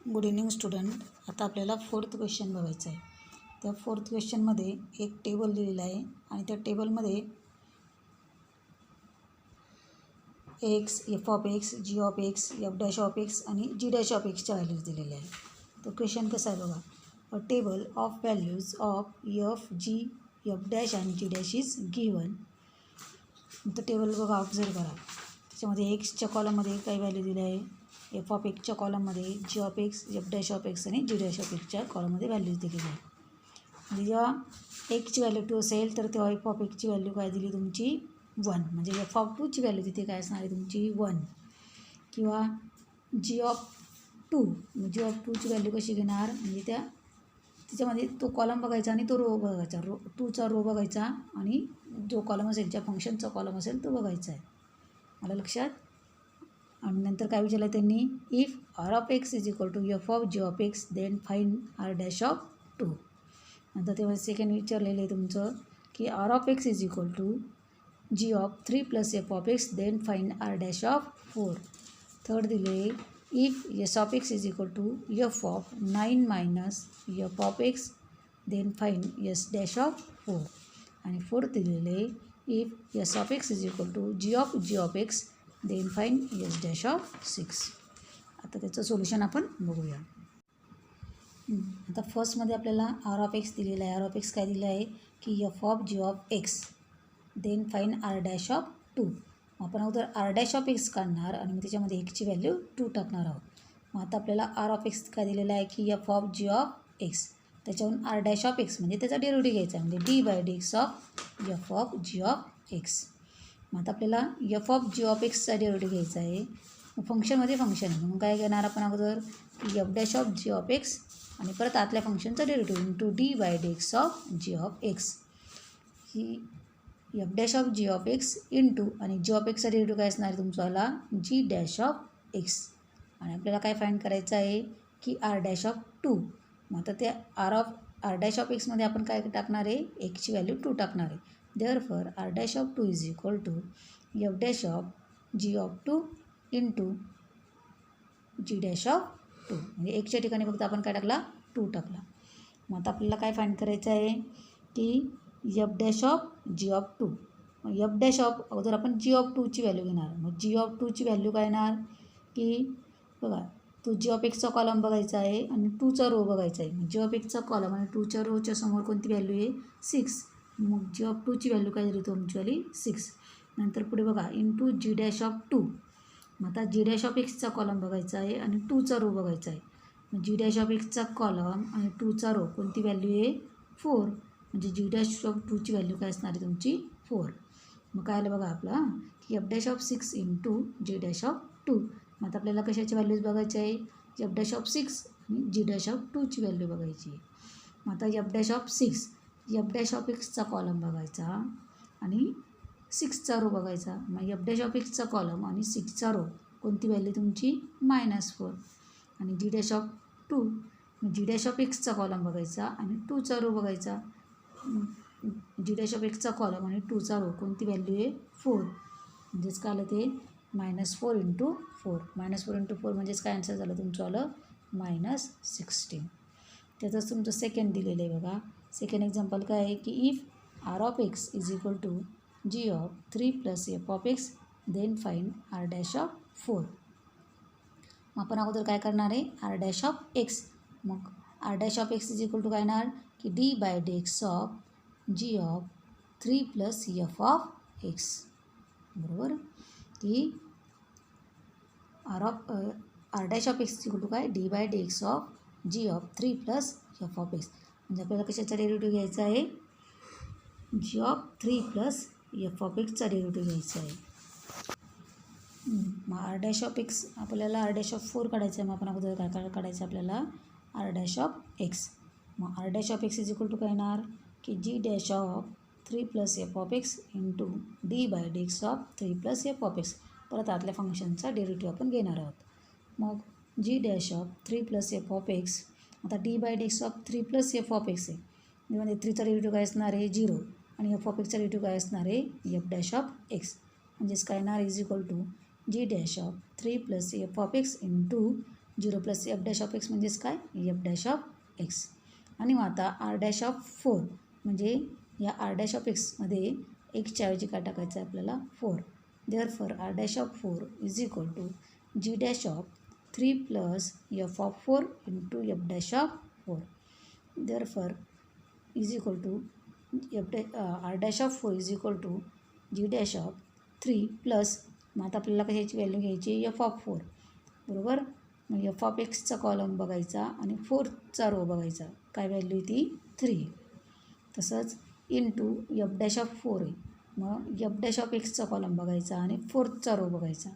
Good evening student. आता आपल्याला fourth question बघायचं आहे. त्या फोर्थ क्वेश्चनमध्ये एक टेबल दिलेलं आहे आणि त्या टेबलमध्ये x, f of x, g of x, F dash of x आणि जी डॅश ऑफ एक्सच्या व्हॅल्यूज दिलेल्या आहे. तो क्वेश्चन कसा आहे बघा. A table of values of f, g, f dash आणि जी डॅश इज गिवन. तो टेबल बघा, ऑब्झर्व करा. त्याच्यामध्ये एक्सच्या कॉलममध्ये काही व्हॅल्यू दिल्या आहे, एफ ऑफ एक्सच्या कॉलममध्ये, G of x, F dash of x आणि जी डॅश ऑफ एक्सच्या कॉलममध्ये व्हॅल्यूज दिलेली आहे. म्हणजे जेव्हा एक्सची व्हॅल्यू 2 असेल तर तेव्हा एफ ऑफ एक्सची व्हॅल्यू काय दिली तुमची 1. म्हणजे एफ ऑफ 2ची व्हॅल्यू तिथे काय असणार आहे तुमची 1. किंवा जी ऑफ 2, जी ऑफ 2ची व्हॅल्यू कशी घेणार, म्हणजे त्याच्यामध्ये तो कॉलम बघायचा आणि तो रो बघायचा. 2चा रो बघायचा आणि जो कॉलम असेल, ज्या फंक्शनचा कॉलम असेल तो बघायचा आहे. मला लक्षात. आणि नंतर काय विचारलं त्यांनी, if R of x is equal to F of G of x then find R dash of 2. नंतर तेव्हा सेकंड विचारलेलं आहे तुमचं की R of x is equal to G of 3 plus F of x then find R dash of 4. Third दिले, if S of x is equal to F of 9 minus F of x then find S dash of 4. आणि fourth दिलेले, if S of x is equal to G of x then find S dash of 6. आता त्याचं solution आपण बघूया. आता फर्स्टमध्ये आपल्याला R of x दिलेला आहे. आर ऑफ एक्स काय दिलं आहे की f of G of x then find R dash of 2. आपण अगोदर आर डॅश ऑफ एक्स काढणार आणि मग त्याच्यामध्ये एक्सची व्हॅल्यू 2 टाकणार आहोत. मग आता आपल्याला आर ऑफ एक्स काय दिलेला आहे की f of G of x, त्याच्यावरून आर डॅश ऑफ एक्स म्हणजे त्याचा डेरिव्हेटिव्ह घ्यायचा, म्हणजे d by D x of F of G of x. मग आता आपल्याला एफ ऑफ जी ऑफ एक्सचा डेरिव्हेटिव्ह घ्यायचा आहे. मग फंक्शनमध्ये फंक्शन आहे म्हणून काय घेणार आपण अगोदर की f dash of G of x आणि परत आतल्या फंक्शनचा derivative into D by D x of G of x. ही f dash of G of x into आणि जी ऑफ एक्सचा डेरिव्हेटिव्ह काय असणार आहे तुमचावाला जी डॅश ऑफ एक्स. आणि आपल्याला काय फाईंड करायचं आहे की आर डॅश ऑफ 2. मग आता त्या आर डॅश ऑफ एक्समध्ये आपण काय टाकणार आहे, एक्सची व्हॅल्यू 2 टाकणार आहे. Therefore r dash of 2 is equal to F dash of G of 2 into G dash of 2. म्हणजे एक्सच्या ठिकाणी फक्त आपण काय टाकला, 2 टाकला. मग आता आपल्याला काय फाईंड करायचं आहे की f dash of G of 2. मग एफ डॅश ऑफ अगोदर आपण जी ऑफ 2ची व्हॅल्यू घेणार. मग जी ऑफ 2ची व्हॅल्यू काय येणार की बघा, तो जी ऑफ एक्सचा कॉलम बघायचा आहे आणि 2चा रो बघायचा आहे. मग जी ऑफ एक्सचा कॉलम आणि 2च्या रोच्या समोर कोणती व्हॅल्यू आहे 6. मग जी ऑफ 2ची व्हॅल्यू काय झाली तुमच्यावाली 6. नंतर पुढे बघा इंटू जी डॅश ऑफ 2. मग आता जी डॅश ऑफ एक्सचा कॉलम बघायचा आहे आणि 2चा रो बघायचा आहे. मग जी डॅश ऑफ एक्सचा कॉलम आणि 2चा रो कोणती व्हॅल्यू आहे 4. म्हणजे जी डॅश ऑफ 2ची व्हॅल्यू काय असणार आहे तुमची 4. मग काय आलं बघा आपला की f dash of 6 into G dash of 2. मग आता आपल्याला कशाची व्हॅल्यूज बघायची आहे, एफ डॅश ऑफ 6 आणि जी डॅश ऑफ 2ची व्हॅल्यू बघायची आहे. मग आता F dash of 6, F dash of एक्सचा कॉलम बघायचा आणि 6चा रो बघायचा. मग एफ डॅश ऑफ एक्सचा कॉलम आणि 6चा रो कोणती व्हॅल्यू तुमची -4. आणि जी डॅश ऑफ 2, मग जी डॅश ऑफ एक्सचा कॉलम बघायचा आणि 2चा रो बघायचा. जी डॅश ऑफ एक्सचा कॉलम आणि 2चा रो कोणती व्हॅल्यू आहे 4. म्हणजेच काय आलं ते -4 इंटू 4. -4 इंटू 4 म्हणजेच काय आन्सर झालं तुमचं आलं -16. त्याचंच तुमचं सेकंड दिलेलं आहे बघा. सेकंड एक्झाम्पल काय आहे की if R of x is equal to G of 3 plus F of x then find R dash of 4. मग आपण अगोदर काय करणार आहे, आर डॅश ऑफ एक्स. मग R dash of x is equal to काय येणार की d by D x of G of 3 plus F of x. बरोबर की r dash of x equal to काय, d by D x of G of 3 plus F of x. म्हणजे आपल्याला कशाचा derivative घ्यायचा आहे, G of 3 plus F of एक्सचा derivative घ्यायचा आहे. मग आर डॅश ऑफ एक्स आपल्याला आर डॅश ऑफ 4 काढायचं आहे. मग आपण अगोदर काय काढायचं आपल्याला, आर डॅश ऑफ एक्स. मग R dash of x is equal to काय येणार की G dash of 3 plus F of x into D by D x of 3 plus F of X. परत आतल्या फंक्शनचा डेरिव्हेटिव्ह आपण घेणार आहोत. मग G dash of 3 plus F of x, आता D by D x of 3 plus F of X आहे. म्हणजे 3चा डेरिव्हेटिव्ह काय असणार आहे 0 आणि एफ ऑफ एक्सचा डेरिव्हेटिव्ह काय असणार आहे एफ डॅश ऑफ एक्स. म्हणजेच काय येणार is equal to g dash of 3 plus F of x into 0 plus f dash of x म्हणजेच काय, एफ डॅश ऑफ एक्स. आणि मग आता आर डॅश ऑफ 4 म्हणजे या आर डॅश ऑफ एक्समध्ये एक्सच्या ऐवजी काय टाकायचं आहे आपल्याला, 4. Therefore r dash of 4 is equal to g dash of 3 plus F of 4 into F dash of 4. Therefore is equal to r dash of 4 is equal to g dash of 3 plus, मग आता आपल्याला कशाची value घ्यायची, F of 4, बरोबर. मग f of एक्सचा column बघायचा आणि 4चा रो बघायचा, काय व्हॅल्यू ती 3. तसंच इंटू एफ डॅश ऑफ 4 आहे, मग एफ डॅश ऑफ एक्सचा कॉलम बघायचा आणि 4चा रो बघायचा,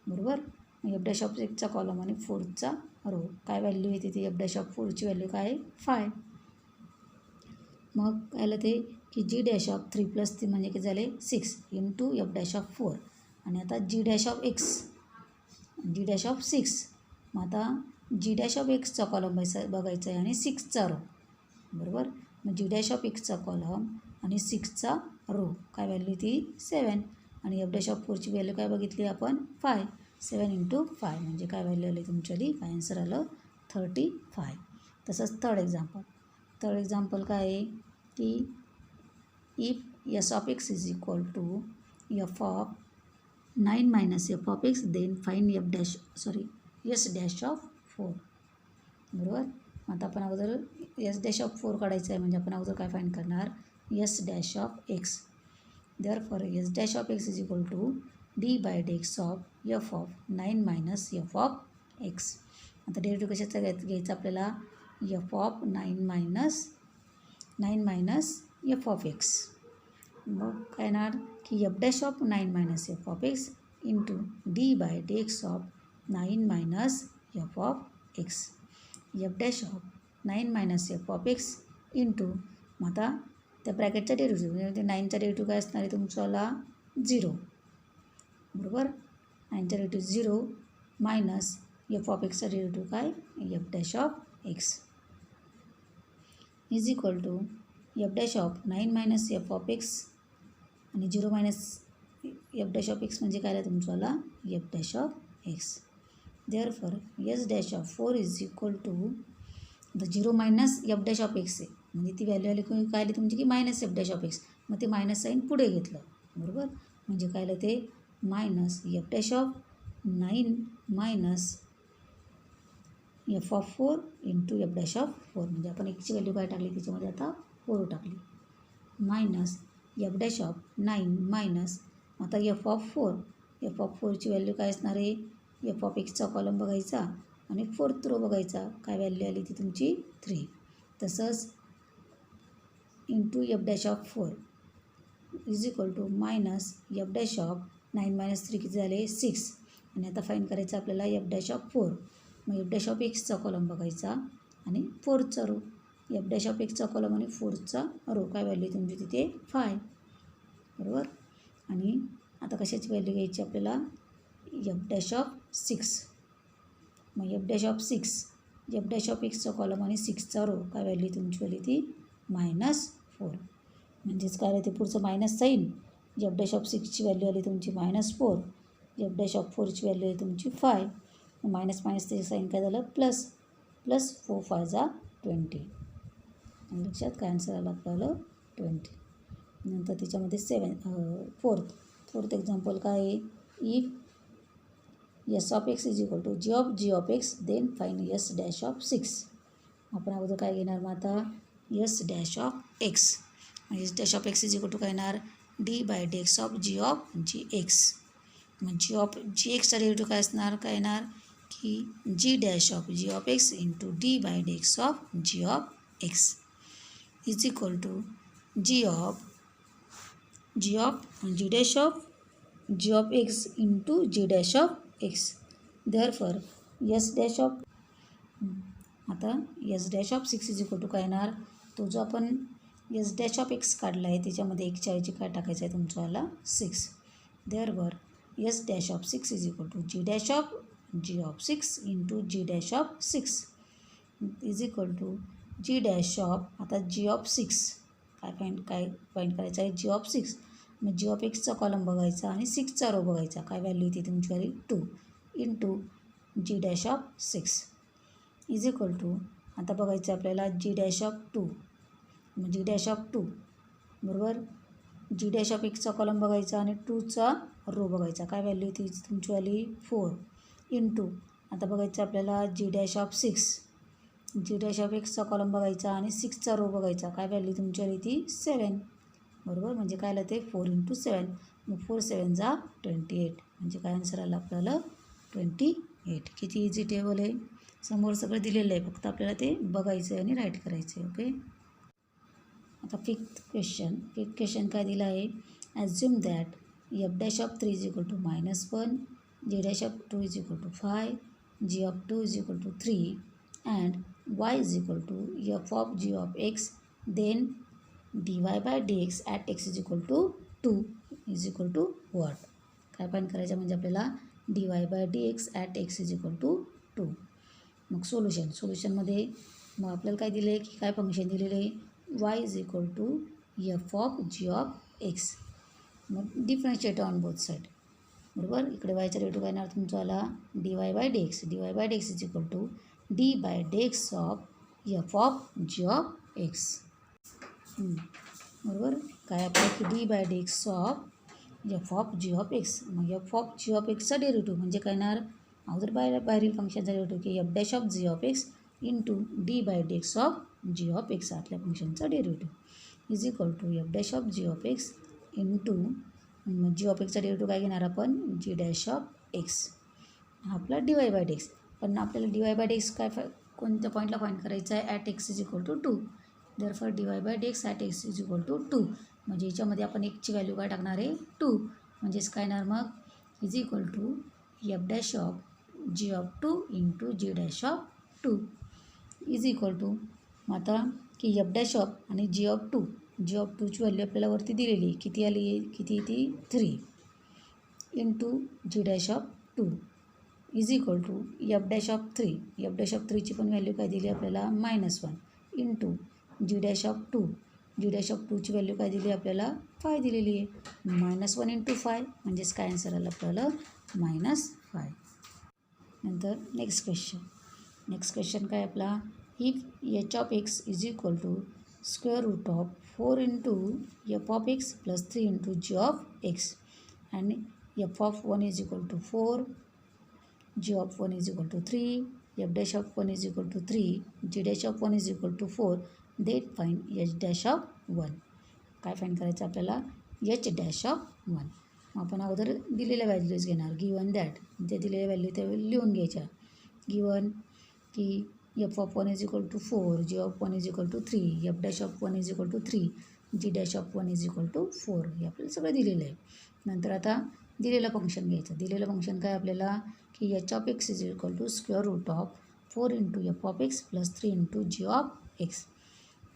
बरोबर. मग एफ डॅश ऑफ एक्सचा कॉलम आणि 4चा रो, काय व्हॅल्यू आहे तिथे, एफ डॅश ऑफ 4ची व्हॅल्यू काय आहे, 5. मग काय आलं ते की जी डॅश ऑफ 3 प्लस 3 म्हणजे किती झाले 6 इंटू एफ डॅश ऑफ 4. आणि आता G dash of x, G dash of 6, मग आता जी डॅश ऑफ एक्सचा कॉलम बघायचा आहे आणि 6चा रो, बरोबर. मग जी डॅश ऑफ एक्सचा कॉलम आणि 6चा रो, काय व्हॅल्यू ती 7. आणि एफ डॅश ऑफ 4ची व्हॅल्यू काय बघितली आपण, 5. 7 इंटू 5 म्हणजे काय व्हॅल्यू आली तुमच्याली, काय आन्सर आलं 35. तसंच थर्ड एक्झाम्पल काय आहे की if S of x is equal to F of 9 minus F of x then find S dash of 4, बरोबर. आता आपण अगोदर एस डॅश ऑफ 4 काढायचं आहे, म्हणजे आपण अगोदर काय फाईंड करणार, s dash of x. Therefore S dash of x is equal to d by D x of F of 9 minus F of x. आता डेरिव्हेटिव्ह कशाचा घ्यायचा आपल्याला, f of 9 minus F of x. मग काय येणार की f dash of 9 minus F of x into D by D x of 9 minus F of x. F dash of 9 minus F of x into, मग आता त्या ब्रॅकेटचा derivative म्हणजे 9चा derivative काय असणार आहे तुमच्याला 0, बरोबर. 9चा डेरिव्हेटिव्ह 0 मायनस एफ ऑफ एक्सचा डेरिव्हेटिव्ह काय, F dash of x is equal to F dash of 9 minus F of x आणि 0 minus F dash of x म्हणजे काय आहे तुमच्याला, F dash of x. Therefore S dash of 4 is equal to the 0 minus F dash of X आहे, म्हणजे ती value आली काय आली तुमची की minus F dash of x, मग ते मायनस साईन पुढे घेतलं, बरोबर. म्हणजे काय आलं ते minus F dash of 9 minus F of 4 into F dash of 4, म्हणजे आपण एक्सची व्हॅल्यू काय टाकली त्याच्यामध्ये आता 4 टाकली, minus F dash of 9 minus आता एफ ऑफ 4ची व्हॅल्यू काय असणार आहे, एफ ऑफ एक्सचा कॉलम बघायचा आणि 4th रो बघायचा, काय व्हॅल्यू आली ती तुमची 3. तसंच into F dash of 4 is equal to minus F dash of 9 minus 3 किती झाले 6. आणि आता फाईंड करायचं आपल्याला एफ डॅश ऑफ 4. मग एफ डॅश ऑफ एक्सचा कॉलम बघायचा आणि 4चा रो, एफ डॅश ऑफ एक्सचा कॉलम आणि 4चा रो, काय व्हॅल्यू तुमची तिथे 5, बरोबर. आणि आता कशाची व्हॅल्यू घ्यायची आपल्याला, एफ डॅश ऑफ 6. मग F dash of 6, F dash of एक्सचा कॉलम आणि 6चा रो, काय व्हॅल्यू तुमची आली ती -4. म्हणजेच काय ते पुढचं minus sign, F dash of 6ची व्हॅल्यू आली तुमची -4, एफ डॅश ऑफ 4ची व्हॅल्यू आहे तुमची 5. मायनस त्याचे साईन काय झालं प्लस, 4 5 जा 20. आणि लक्षात काय आन्सर आलं आपल्याला 20. नंतर त्याच्यामध्ये फोर्थ एक्झाम्पल काय आहे, if S of x is equal to G of x then find S dash of 6. आपण अगोदर काय घेणार मग आता, S dash of X. S dash of x is equal to काय येणार, D by D x of G X. मग G एक्सचा डेरिव्हेटिव्ह काय असणार, काय येणार की G dash of x into D by D x of x is equal to g dash of x into G dash of x. Therefore S dash of, आता S dash of 6 is equal to काय येणार, तो जो आपण S dash of x काढला आहे त्याच्यामध्ये एक्सच्या ऐवजी काय टाकायचं आहे तुमच्यावाला 6. Therefore S dash of 6 is equal to G of 6 into G dash of 6 is equal to g dash of, आता जी ऑफ 6 काय फाईंड करायचं आहे, जी ऑफ 6. मग जी ऑफ एक्सचा कॉलम बघायचा आणि 6चा रो बघायचा, काय व्हॅल्यू येते तुमची वाली 2 into G dash of 6 is equal to आता बघायचं आपल्याला G dash of 2 G dash of 2 बरोबर जी डॅश ऑफ एक्सचा कॉलम बघायचा आणि 2चा रो बघायचा. काय व्हॅल्यू ती तुमची आली 4 इंटू आता बघायचं आपल्याला G dash of 6 G dash of एक्सचा कॉलम बघायचा आणि 6चा रो बघायचा. काय व्हॅल्यू तुमची आली ती 7 बरोबर म्हणजे काय आलं ते 4 इंटू 7 मग 4 7 जा 28 म्हणजे काय आन्सर आलं आपल्याला 28. किती इझी टेबल आहे समोर सगळं दिलेलं आहे फक्त आपल्याला ते बघायचं आहे आणि राईट करायचं आहे. ओके आता फिफ्थ क्वेश्चन काय दिलं आहे assume that f dash of 3 is equal to -1 g dash of 2 is equal to 5 g of 2 is equal to 3 and y is equal to F of G of x then dy by dx at x is equal to 2 is equal to what. काय find करायचं म्हणजे आपल्याला dy by dx at x is equal to 2. मग सोल्युशनमध्ये मग आपल्याला काय दिलं आहे की काय फंक्शन दिलेलं आहे y is equal to F of G of x. मग डिफरन्शिएट ऑन बोथ साईड बरोबर इकडे वायचा डेरिव्हेटिव्ह काय येणार तुमचा आला dy by dx is equal to d by dx of F of G of x. बरोबर काय आपलं की d by dx of F of G of x. मग एफ ऑफ जी ऑफ एक्सचा डेरिव्हेटिव्ह म्हणजे काय येणार अगोदर बाहेरील फंक्शनचा डेरिव्हेटिव्ह की f dash of G of x into D by dx of G of x आतल्या फंक्शनचा derivative is equal to F dash of G of x into G of एक्सचा डेरिव्हेटिव्ह काय घेणार आपण जी डॅश ऑफ एक्स हा आपला D y by dx. पण आपल्याला डी वाय बाय dx काय कोणत्या पॉईंटला फाईंड करायचं आहे at x is equal to 2 therefore d y by dx at x is equal to 2 म्हणजे याच्यामध्ये आपण एक्सची व्हॅल्यू काय टाकणार आहे 2 म्हणजेच काय येणार मग is equal to F dash of G of 2 into G dash of 2 is equal to मग आता की एफ डॅश ऑफ आणि जी ऑफ 2ची व्हॅल्यू आपल्याला वरती दिलेली आहे किती आली आहे किती ती 3 into G dash of 2 is equal to F dash of 3ची पण व्हॅल्यू काय दिली आपल्याला -1 इंटू जी डॅश ऑफ 2ची व्हॅल्यू काय दिली आपल्याला 5 दिलेली आहे -1 इंटू 5 म्हणजेच काय आन्सर आलं आपल्याला -5. नंतर नेक्स्ट क्वेश्चन काय आपला if h of x is equal to square root of 4 into F of x plus 3 into G of x and f of 1 is equal to 4 g of 1 is equal to 3 f dash of 1 is equal to 3 g dash of 1 is equal to 4 that find H dash of 1. काय find करायचं आपल्याला H dash of 1. मग आपण अगोदर दिलेल्या values घेणार given that ते दिलेल्या व्हॅल्यू त्या लिहून घ्यायच्या गिवन की f of 1 is equal to 4 g of 1 is equal to 3 f dash of 1 is equal to 3 g dash of 1 is equal to 4 हे आपल्याला सगळं दिलेलं आहे. नंतर आता दिलेलं फंक्शन घ्यायचं दिलेलं फंक्शन काय आपल्याला की h of x is equal to square root of 4 into F of x plus 3 into G of x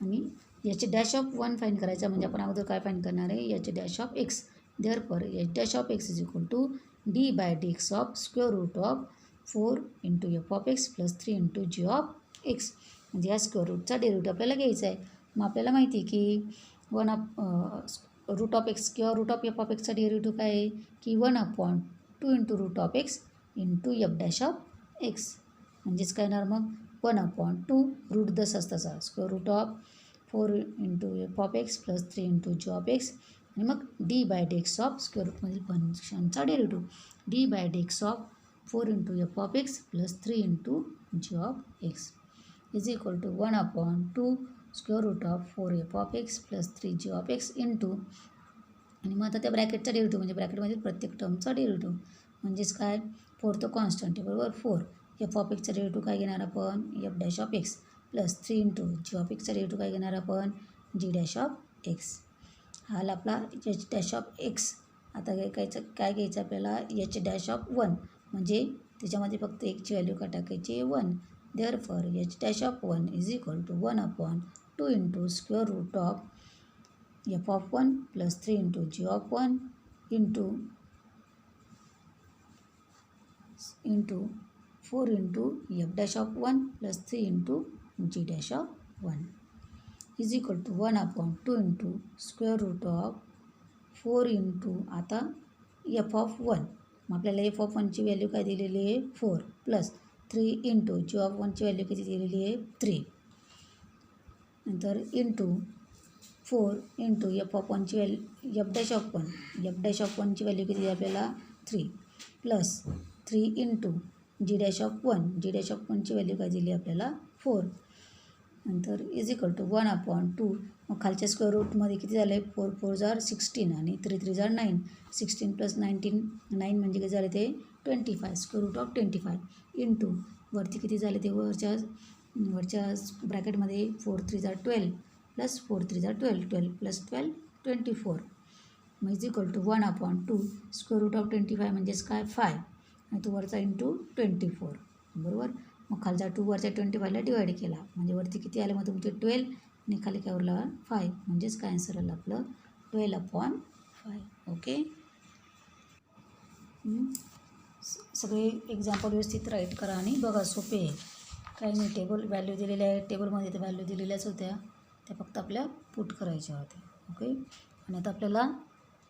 आणि याचे डॅश ऑफ 1 फाईंड करायचा म्हणजे आपण अगोदर काय फाईंड करणार आहे याचे dash of x therefore h dash of x is equal to d by dx of square root of 4 into F of x plus 3 into G of x म्हणजे या स्क्वेअर रूटचा डेरिव्हेटिव्ह आपल्याला घ्यायचा आहे. मग आपल्याला माहिती आहे की रूट ऑफ एक्स किंवा रूट ऑफ एफ ऑफ एक्सचा डेरिव्हेटिव्ह काय आहे की 1/2 into root of x into F dash of x म्हणजेच काय येणार मग 1/2 रूट 10 असताचा square root of 4 into F of x plus 3 into G of x आणि मग D by dx of square रूटमधील फंक्शनचा derivative D by dx of 4 into F of x plus 3 into G of x is equal to 1/2 square root of 4 f of x plus 3 g of x into आणि मग आता त्या ब्रॅकेटचा derivative म्हणजे ब्रॅकेटमधील प्रत्येक टर्मचा derivative म्हणजेच काय 4 तर कॉन्स्टंट आहे बरोबर 4 एफ ऑफ एक्सचा डेरिव्हेटिव्ह काय घेणार आपण f dash of x plus 3 into G of एक्सचा डेरिव्हेटिव्ह काय घेणार आपण जी डॅश ऑफ एक्स हा आपला एच डॅश ऑफ एक्स. आता काय घ्यायचं आपल्याला एच डॅश ऑफ 1 म्हणजे त्याच्यामध्ये फक्त एकची व्हॅल्यू काय टाकायची 1 therefore h dash of 1 is equal to 1/2 into square root of F of 1 plus 3 into G of 1 into 4 into F dash of 1 plus 3 into G dash of 1 is equal to 1/2 into square root of 4 into आता f of 1 मग आपल्याला f of वनची value काय दिलेली आहे 4 plus 3 into G of वनची value किती दिलेली आहे 3 नंतर इंटू 4 इंटू एफ ऑफ वनची व्हॅल्यू एफ डॅश ऑफ वनची व्हॅल्यू किती आहे आपल्याला 3 plus 3 into G dash of वनची व्हॅल्यू काय दिली आपल्याला 4 नंतर इज इक्वल टू 1/2 मग खालच्या स्क्वेअर रूटमध्ये किती झालं आहे 4 4 जार 16 आणि 3 3 जार 9 16 प्लस 19 9 म्हणजे किती झाले ते 25 स्क्वेअर रूट ऑफ 25 इंटू वरती किती झाले ते वरच्या ब्रॅकेटमध्ये 4 3 जार 12 प्लस 4 3 जार 12 12 प्लस 12 24 मग is equal to 1/2 square root of 25 म्हणजेच काय 5 आणि तो वरचा इंटू 24 बरोबर मग खालचा 2 वरच्या 25ला डिवाईड केला म्हणजे वरती किती आलं मग तुमचे 12 आणि खाली काय उरला 5 म्हणजेच काय आन्सर आलं आपलं 12/5 ओके सगळे एक्झाम्पल व्यवस्थित राईट करा आणि बघा सोपे आहे काही नाही टेबल व्हॅल्यू दिलेल्या आहे टेबलमध्ये त्या व्हॅल्यू दिलेल्याच होत्या त्या फक्त आपल्या पुट करायच्या होत्या ओके आणि आता आपल्याला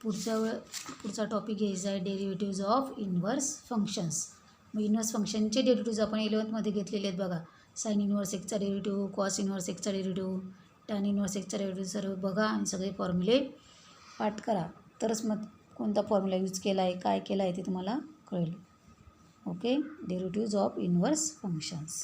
पुढचा टॉपिक घ्यायचा आहे डेरिव्हेटिव्ज ऑफ इन्व्हर्स फंक्शन्स मग इन्व्हर्स फंक्शनचे डेरिव्हेटिव्ज आपण 11th मध्ये घेतलेले आहेत बघा साइन इन्व्हर्स एक्सचा डेरिव्हेटिव्ह कॉस इन्व्हर्स एक्सचा डेरिव्हेटिव्ह टॅन इन्व्हर्स एक्सचा डेरिव्हेटिव्ह सर्व बघा आणि सगळे फॉर्म्युले पाठ करा तरच मग कोणता फॉर्म्युला यूज केला आहे काय केला आहे ते तुम्हाला कळेल okay derivatives of inverse functions